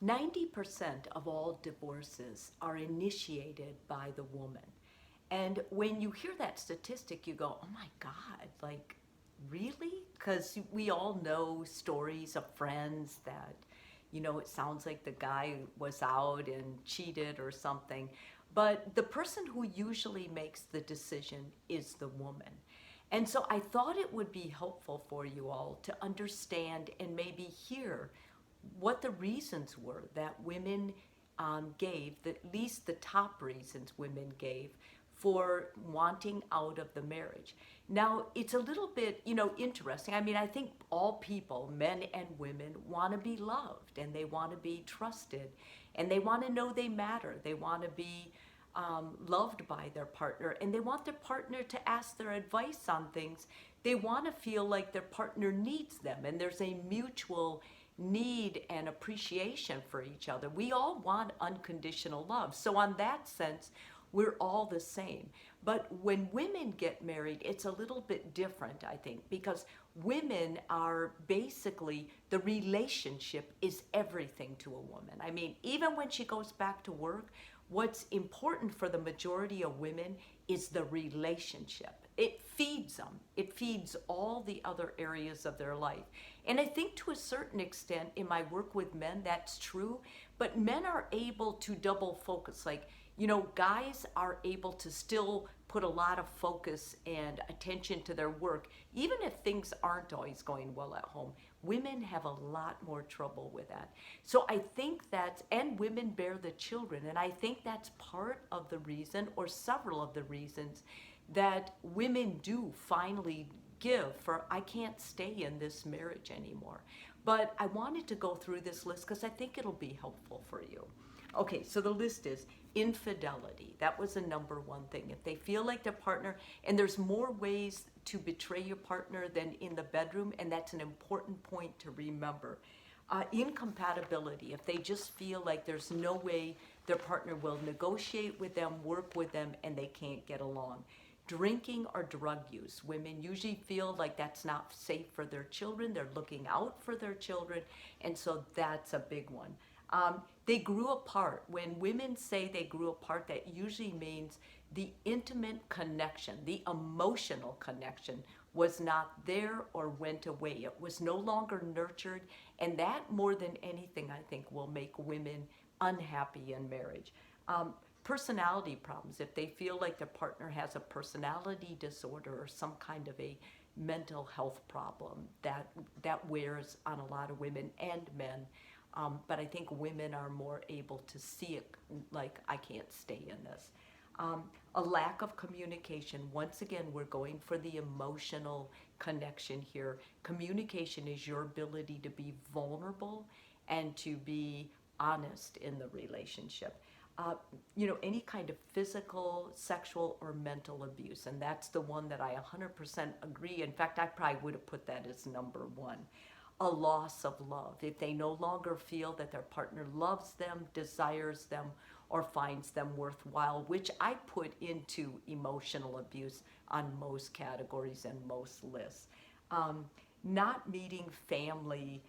90% of all divorces are initiated by the woman. And when you hear that statistic, you go, oh my God, like, really? Because we all know stories of friends that, it sounds like the guy was out and cheated or something. But the person who usually makes the decision is the woman. And so I thought it would be helpful for you all to understand and maybe hear what the reasons were that women gave, at least the top reasons women gave for wanting out of the marriage. Now, it's a little bit, interesting. I mean, I think all people, men and women, want to be loved and they want to be trusted and they want to know they matter. They want to be loved by their partner and they want their partner to ask their advice on things. They want to feel like their partner needs them and there's a mutual need and appreciation for each other. We all want unconditional love. So, on that sense, we're all the same. But when women get married, it's a little bit different, I think, because women are basically, the relationship is everything to a woman. I mean, even when she goes back to work, what's important for the majority of women is the relationship. It feeds them. It feeds all the other areas of their life. And I think to a certain extent in my work with men, that's true. But men are able to double focus. Like, guys are able to still put a lot of focus and attention to their work, even if things aren't always going well at home. Women have a lot more trouble with that. So I think and women bear the children, and I think that's part of the reason, or several of the reasons, that women do finally give for, I can't stay in this marriage anymore. But I wanted to go through this list because I think it'll be helpful for you. Okay, so the list is infidelity. That was the number one thing. If they feel like their partner, and there's more ways to betray your partner than in the bedroom, and that's an important point to remember. Incompatibility, if they just feel like there's no way their partner will negotiate with them, work with them, and they can't get along. Drinking or drug use. Women usually feel like that's not safe for their children. They're looking out for their children, and so that's a big one. They grew apart. When women say they grew apart, that usually means the intimate connection, the emotional connection was not there or went away. It was no longer nurtured, and that more than anything, I think, will make women unhappy in marriage. Personality problems. If they feel like their partner has a personality disorder or some kind of a mental health problem, that wears on a lot of women and men. But I think women are more able to see it like, I can't stay in this. A lack of communication. Once again, we're going for the emotional connection here. Communication is your ability to be vulnerable and to be honest in the relationship. Any kind of physical, sexual, or mental abuse. And that's the one that I 100% agree. In fact, I probably would have put that as number one. A loss of love. If they no longer feel that their partner loves them, desires them, or finds them worthwhile, which I put into emotional abuse on most categories and most lists. Not meeting family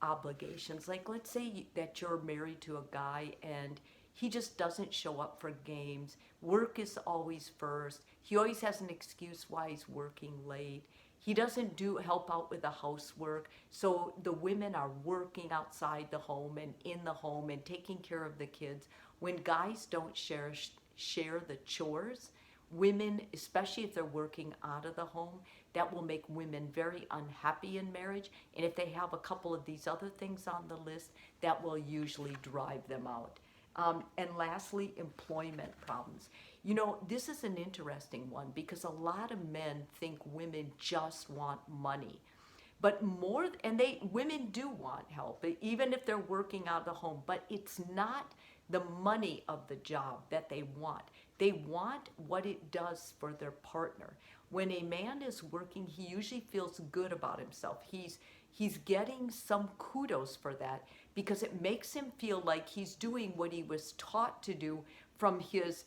obligations. Like, let's say that you're married to a guy and he just doesn't show up for games. Work is always first. He always has an excuse why he's working late. He doesn't help out with the housework. So the women are working outside the home and in the home and taking care of the kids. When guys don't share the chores, women, especially if they're working out of the home, that will make women very unhappy in marriage. And if they have a couple of these other things on the list, that will usually drive them out. And lastly, employment problems. This is an interesting one because a lot of men think women just want money. But women do want help, even if they're working out of the home, but it's not the money of the job that they want. They want what it does for their partner. When a man is working, he usually feels good about himself. He's getting some kudos for that because it makes him feel like he's doing what he was taught to do from his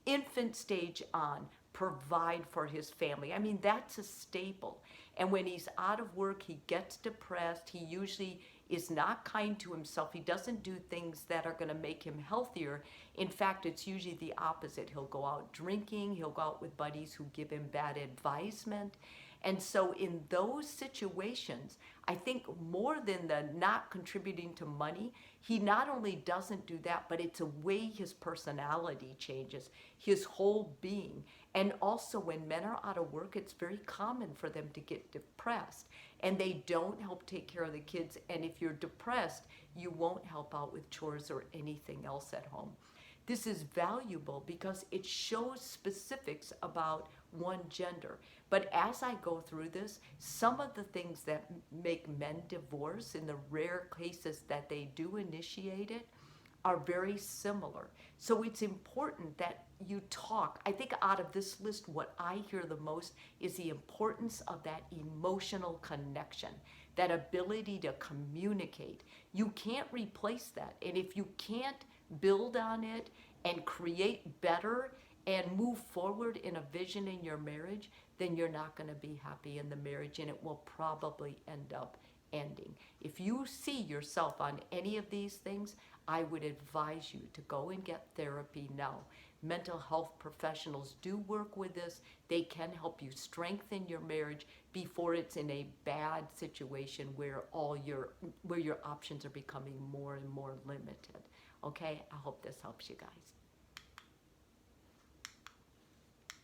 infant stage on, provide for his family. I mean, that's a staple. And when he's out of work, he gets depressed. He usually is not kind to himself. He doesn't do things that are going to make him healthier. In fact, it's usually the opposite. He'll go out drinking, he'll go out with buddies who give him bad advisement. And so in those situations, I think more than the not contributing to money, he not only doesn't do that, but it's a way his personality changes, his whole being. And also when men are out of work, it's very common for them to get depressed and they don't help take care of the kids. And if you're depressed, you won't help out with chores or anything else at home. This is valuable because it shows specifics about one gender. But as I go through this, some of the things that make men divorce in the rare cases that they do initiate it are very similar. So it's important that you talk. I think out of this list, what I hear the most is the importance of that emotional connection, that ability to communicate. You can't replace that. And if you can't build on it and create better and move forward in a vision in your marriage, then you're not going to be happy in the marriage and it will probably end up ending. If you see yourself on any of these things, I would advise you to go and get therapy now. Mental health professionals do work with this. They can help you strengthen your marriage before it's in a bad situation where your options are becoming more and more limited. Okay, I hope this helps you guys.